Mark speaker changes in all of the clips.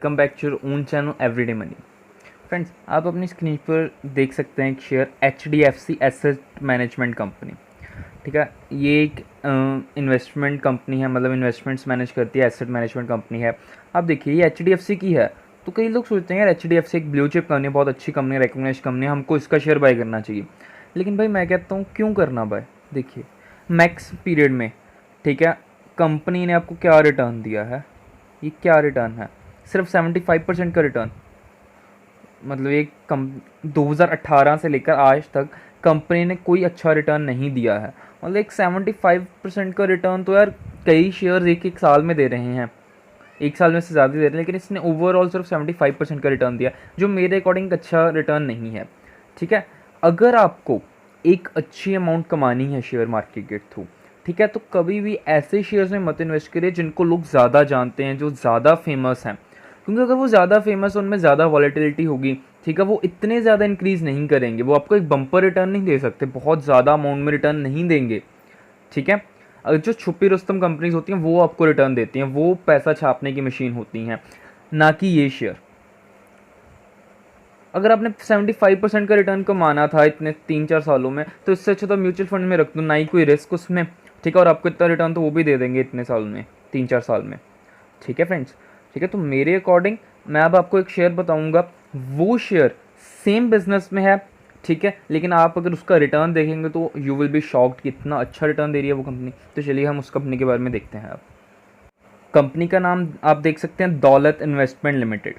Speaker 1: Come back to your own channel everyday money. Friends, आप अपनी screen पर देख सकते हैं एक share HDFC asset management company. ठीक है, ये एक इन्वेस्टमेंट कंपनी है, मतलब इन्वेस्टमेंट्स मैनेज करती है, एसेट मैनेजमेंट कंपनी है। आप देखिए ये HDFC की है, तो कई लोग सोचते हैं यार HDFC एक ब्लू चिप कंपनी, बहुत अच्छी कंपनी, रिकॉग्नाइज कंपनी, हमको इसका शेयर बाय करना चाहिए। लेकिन भाई मैं कहता हूँ क्यों करना बाय। देखिए मैक्स पीरियड में, ठीक है, कंपनी ने आपको क्या रिटर्न दिया है, ये क्या रिटर्न है, सिर्फ 75% का रिटर्न। मतलब ये 2018 से लेकर आज तक कंपनी ने कोई अच्छा रिटर्न नहीं दिया है। मतलब एक 75% का रिटर्न तो यार कई शेयर्स एक एक साल में दे रहे हैं, एक साल में से ज़्यादा दे रहे हैं, लेकिन इसने ओवरऑल सिर्फ 75% का रिटर्न दिया, जो मेरे अकॉर्डिंग अच्छा रिटर्न नहीं है। ठीक है, अगर आपको एक अच्छी अमाउंट कमानी है शेयर मार्केट के थ्रू, ठीक है, तो कभी भी ऐसे शेयर्स में मत इन्वेस्ट करिए जिनको लोग ज़्यादा जानते हैं, जो ज़्यादा फेमस हैं, क्योंकि अगर वो ज़्यादा फेमस, उनमें ज़्यादा वॉलेटिलिटी होगी, ठीक है, वो इतने ज़्यादा इंक्रीज़ नहीं करेंगे, वो आपको एक बम्पर रिटर्न नहीं दे सकते, बहुत ज़्यादा अमाउंट में रिटर्न नहीं देंगे। ठीक है, अगर जो छुपी रुस्तम कंपनीज होती हैं वो आपको रिटर्न देती हैं, वो पैसा छापने की मशीन होती हैं, ना कि ये शेयर। अगर आपने 75% का रिटर्न कमाना था इतने 3-4 सालों में, तो इससे अच्छा तो म्यूचुअल फंड में रख दो, ना ही कोई रिस्क उसमें। ठीक है, और आपको इतना रिटर्न तो वो भी दे देंगे इतने साल में, 3-4 साल में। ठीक है फ्रेंड्स, ठीक है, तो मेरे अकॉर्डिंग मैं अब आपको एक शेयर बताऊंगा, वो शेयर सेम बिजनेस में है, ठीक है, लेकिन आप अगर उसका रिटर्न देखेंगे तो यू विल बी शॉक्ड कि इतना अच्छा रिटर्न दे रही है वो कंपनी। तो चलिए हम उस कंपनी के बारे में देखते हैं। अब कंपनी का नाम आप देख सकते हैं, दौलत इन्वेस्टमेंट लिमिटेड।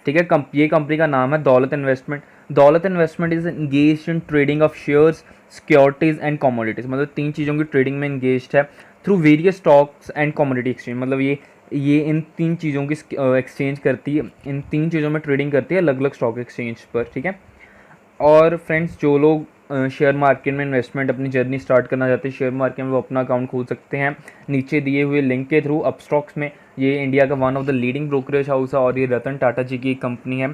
Speaker 1: ठीक है, ये कंपनी का नाम है दौलत इन्वेस्टमेंट। दौलत investment is engage in trading of shares, securities and commodities, मतलब 3 चीज़ों की ट्रेडिंग में इंगेज है through various stocks and commodity exchange. मतलब ये इन 3 चीज़ों की एक्सचेंज करती है, इन 3 चीज़ों में ट्रेडिंग करती है अलग अलग स्टॉक एक्सचेंज पर। ठीक है, और फ्रेंड्स जो लोग शेयर मार्केट में इन्वेस्टमेंट अपनी जर्नी स्टार्ट करना चाहते हैं शेयर मार्केट में, वो अपना अकाउंट खोल सकते हैं नीचे दिए हुए लिंक के थ्रू अपस्टॉक्स में। ये इंडिया का one of the leading brokerage house है, और ये रतन टाटा जी की एक कंपनी है।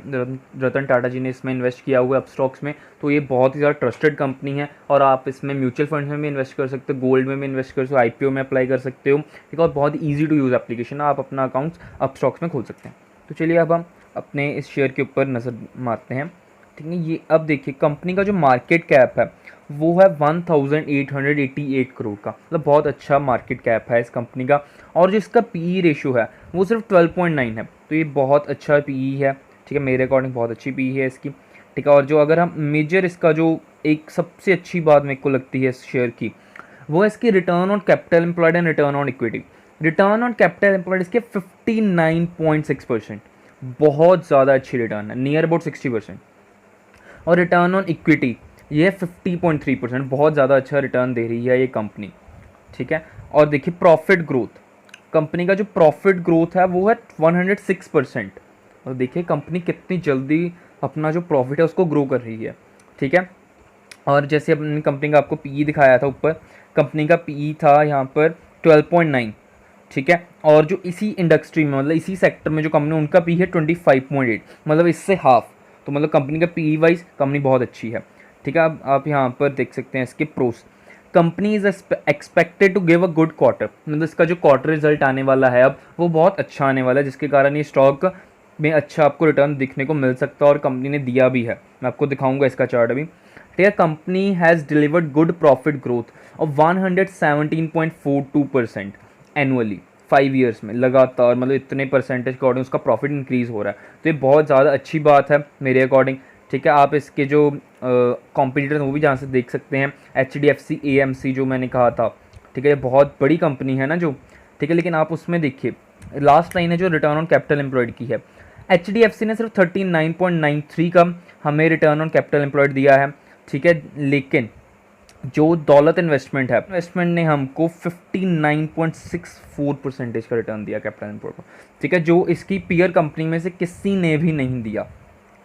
Speaker 1: रतन टाटा जी ने इसमें इन्वेस्ट किया हुआ है अपस्टॉक्स में, तो ये बहुत ही ज़्यादा ट्रस्टेड कंपनी है। और आप इसमें म्यूचुअल फंड्स में भी इन्वेस्ट कर सकते हो, गोल्ड में भी इन्वेस्ट कर सकते हो, IPO में अप्लाई कर सकते हो। ठीक है, और बहुत ईजी टू यूज़ एप्लीकेशन है, आप अपना अकाउंट अपस्टॉक्स में खोल सकते हैं। तो चलिए अब हम अपने इस शेयर के ऊपर नज़र मारते हैं। ठीक है, ये अब देखिए कंपनी का जो मार्केट कैप है वो है 1888 करोड़ का, मतलब बहुत अच्छा मार्केट कैप है इस कंपनी का। और जो इसका PE रेशियो है वो सिर्फ 12.9 है, तो ये बहुत अच्छा PE है। ठीक है, मेरे अकॉर्डिंग बहुत अच्छी PE है इसकी। ठीक है, और जो अगर हम मेजर इसका जो एक सबसे अच्छी बात मेरे को लगती है इस शेयर की, वो है इसकी return on capital employed and return on equity. Return on capital employed इसके 59.6%, बहुत ज़्यादा अच्छी रिटर्न है, नियर अबाउट 60%। और रिटर्न ऑन इक्विटी ये 50.3%, बहुत ज़्यादा अच्छा रिटर्न दे रही है ये कंपनी। ठीक है, और देखिए प्रॉफिट ग्रोथ, कंपनी का जो प्रॉफिट ग्रोथ है वो है 106%। और देखिए कंपनी कितनी जल्दी अपना जो प्रॉफिट है उसको ग्रो कर रही है। ठीक है, और जैसे अपनी कंपनी का आपको PE दिखाया था ऊपर, कंपनी का PE था यहाँ पर 12.9। ठीक है, और जो इसी इंडस्ट्री में, मतलब इसी सेक्टर में जो कंपनी, उनका PE है 25.8, मतलब इससे हाफ। तो मतलब कंपनी का PE वाइज कंपनी बहुत अच्छी है। ठीक है, अब आप यहाँ पर देख सकते हैं इसके pros. Company is expected to give a good quarter, मतलब इसका जो क्वार्टर रिजल्ट आने वाला है अब वो बहुत अच्छा आने वाला है, जिसके कारण ये स्टॉक में अच्छा आपको रिटर्न दिखने को मिल सकता है, और कंपनी ने दिया भी है। मैं आपको दिखाऊंगा इसका चार्ट अभी। ठीक है, company has delivered good profit growth of 117.42% annually 5 years में लगातार, मतलब इतने परसेंटेज के अकॉर्डिंग उसका प्रॉफिट इंक्रीज़ हो रहा है, तो ये बहुत ज़्यादा अच्छी बात है मेरे अकॉर्डिंग। ठीक है, आप इसके जो कॉम्पिटिटर वो भी जहाँ से देख सकते हैं, HDFC AMC जो मैंने कहा था। ठीक है, ये बहुत बड़ी कंपनी है ना जो। ठीक है, लेकिन आप उसमें देखिए लास्ट लाइन है जो रिटर्न ऑन कैपिटल एम्प्लॉयड की है, HDFC ने सिर्फ 39.93 का हमें रिटर्न ऑन कैपिटल एम्प्लॉयड दिया है। ठीक है, लेकिन जो दौलत इन्वेस्टमेंट है, इन्वेस्टमेंट ने हमको 59.64% का रिटर्न दिया कैपिटल एम्प्लॉयड को। ठीक है, जो इसकी पीयर कंपनी में से किसी ने भी नहीं दिया,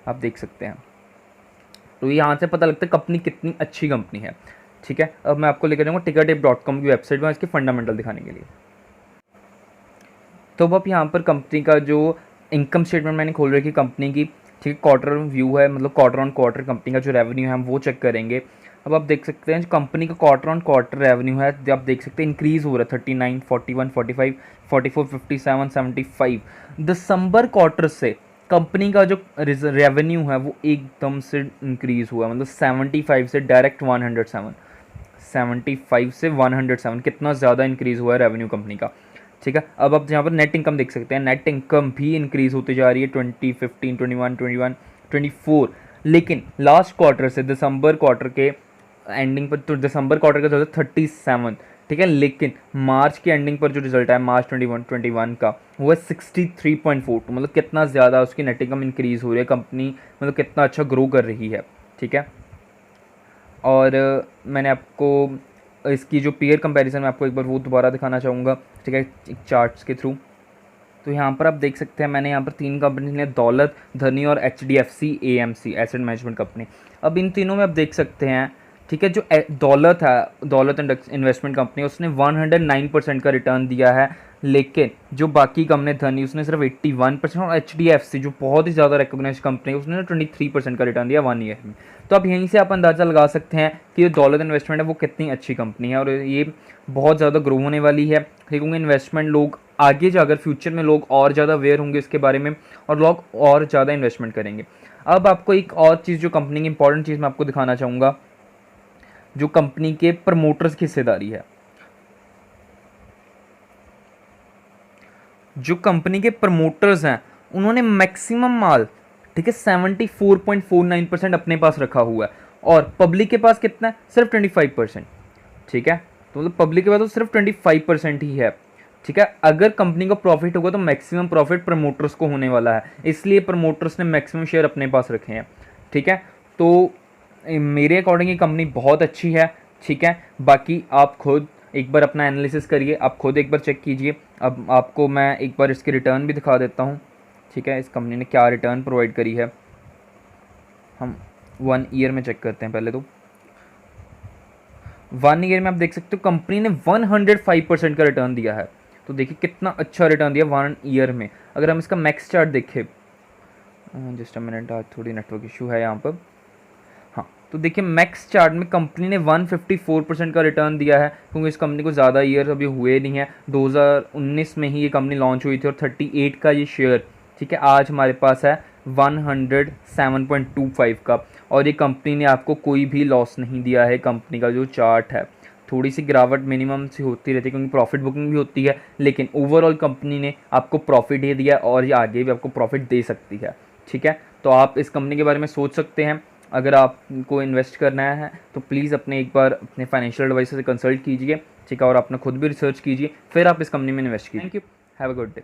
Speaker 1: आप देख सकते हैं। तो यहाँ से पता लगता है कंपनी कितनी अच्छी कंपनी है। ठीक है, अब मैं आपको लेकर जाऊँगा tickertip.com की वेबसाइट में इसके फंडामेंटल दिखाने के लिए। तो अब आप यहाँ पर कंपनी का जो इनकम स्टेटमेंट मैंने खोल रखी कंपनी की, ठीक है, क्वार्टर व्यू है, मतलब क्वार्टर ऑन क्वार्टर कंपनी का जो रेवेन्यू है हम वो चेक करेंगे। अब आप देख सकते हैं कंपनी का क्वार्टर ऑन क्वार्टर रेवेन्यू है, आप देख सकते हैं इंक्रीज़ हो रहा है 39, 41, 45, 44, 57, 75, दिसंबर क्वार्टर से कंपनी का जो रेवेन्यू है वो एकदम से इंक्रीज़ हुआ, मतलब 75 से डायरेक्ट 107, 75 से 107, कितना ज़्यादा इंक्रीज़ हुआ है रेवेन्यू कंपनी का। ठीक है, अब आप यहाँ पर नेट इनकम देख सकते हैं, नेट इनकम भी इंक्रीज़ होती जा रही है 2015, 21, 24, लेकिन लास्ट क्वार्टर से दिसंबर क्वार्टर के एंडिंग पर, तो दिसंबर क्वार्टर का जो है 37, ठीक है, लेकिन मार्च की एंडिंग पर जो रिजल्ट है मार्च 21 का वो है 63.42, मतलब कितना ज़्यादा उसकी नेट इनकम इंक्रीज़ हो रही है, कंपनी मतलब कितना अच्छा ग्रो कर रही है। ठीक है, और मैंने आपको इसकी जो पीयर कंपैरिजन मैं आपको एक बार वो दोबारा दिखाना चाहूँगा, ठीक है, एक चार्ट्स के थ्रू। तो यहाँ पर आप देख सकते हैं मैंने यहाँ पर 3 कंपनी ने, दौलत, धनी और HDFC AMC asset management company. अब इन तीनों में आप देख सकते हैं, ठीक है, जो दौलत है, दौलत इन्वेस्टमेंट कंपनी, उसने 109% का रिटर्न दिया है, लेकिन जो बाकी कंपनी धनी उसने सिर्फ 81%, और HDFC जो बहुत ही ज़्यादा रिकॉग्नाइज कंपनी है उसने 23% का रिटर्न दिया 1 ईयर में। तो आप यहीं से आप अंदाज़ा लगा सकते हैं कि जो दौलत इन्वेस्टमेंट है वो कितनी अच्छी कंपनी है और ये बहुत ज़्यादा ग्रो होने वाली है। ठीक होंगे इन्वेस्टमेंट, लोग आगे जाकर फ्यूचर में लोग और ज़्यादा अवेयर होंगे इसके बारे में और लोग और ज़्यादा इन्वेस्टमेंट करेंगे। अब आपको एक और चीज़, जो कंपनी की इंपॉर्टेंट चीज़ मैं आपको दिखाना चाहूँगा, जो कंपनी के प्रमोटर्स की हिस्सेदारी है। जो कंपनी के प्रमोटर्स हैं उन्होंने मैक्सिमम माल, ठीक है, 74.49% अपने पास रखा हुआ है, और पब्लिक के पास कितना है, सिर्फ 25%। ठीक है, तो मतलब पब्लिक के पास तो सिर्फ 25% ही है। ठीक है, अगर कंपनी को प्रॉफिट होगा तो मैक्सिमम प्रॉफिट प्रमोटर्स को होने वाला है, इसलिए प्रमोटर्स ने मैक्सिमम शेयर अपने पास रखे हैं। ठीक है, तो मेरे अकॉर्डिंग ये कंपनी बहुत अच्छी है। ठीक है, बाकी आप खुद एक बार अपना एनालिसिस करिए, आप खुद एक बार चेक कीजिए। अब आपको मैं एक बार इसकी रिटर्न भी दिखा देता हूँ। ठीक है, इस कंपनी ने क्या रिटर्न प्रोवाइड करी है, हम 1 ईयर में चेक करते हैं पहले। तो 1 ईयर में आप देख सकते हो कंपनी ने 105% का रिटर्न दिया है। तो देखिए कितना अच्छा रिटर्न दिया 1 ईयर में। अगर हम इसका मैक्स चार्ट देखें, जस्ट अ मिनट, आज थोड़ी नेटवर्क इशू है यहाँ पर। हाँ, तो देखिए मैक्स चार्ट में कंपनी ने 154% का रिटर्न दिया है, क्योंकि इस कंपनी को ज़्यादा ईयर अभी हुए नहीं है, 2019 में ही ये कंपनी लॉन्च हुई थी, और 38 का ये शेयर, ठीक है, आज हमारे पास है 107.25 का, और ये कंपनी ने आपको कोई भी लॉस नहीं दिया है। कंपनी का जो चार्ट है, थोड़ी सी गिरावट मिनिमम सी होती रहती है क्योंकि प्रॉफिट बुकिंग भी होती है, लेकिन ओवरऑल कंपनी ने आपको प्रॉफिट दे दिया और ये आगे भी आपको प्रॉफिट दे सकती है। ठीक है, तो आप इस कंपनी के बारे में सोच सकते हैं। अगर आपको इन्वेस्ट करना है तो प्लीज़ अपने एक बार अपने फाइनेंशियल एडवाइजर से कंसल्ट कीजिए। ठीक है, और अपना खुद भी रिसर्च कीजिए, फिर आप इस कंपनी में इन्वेस्ट कीजिए। Thank you, have a good day.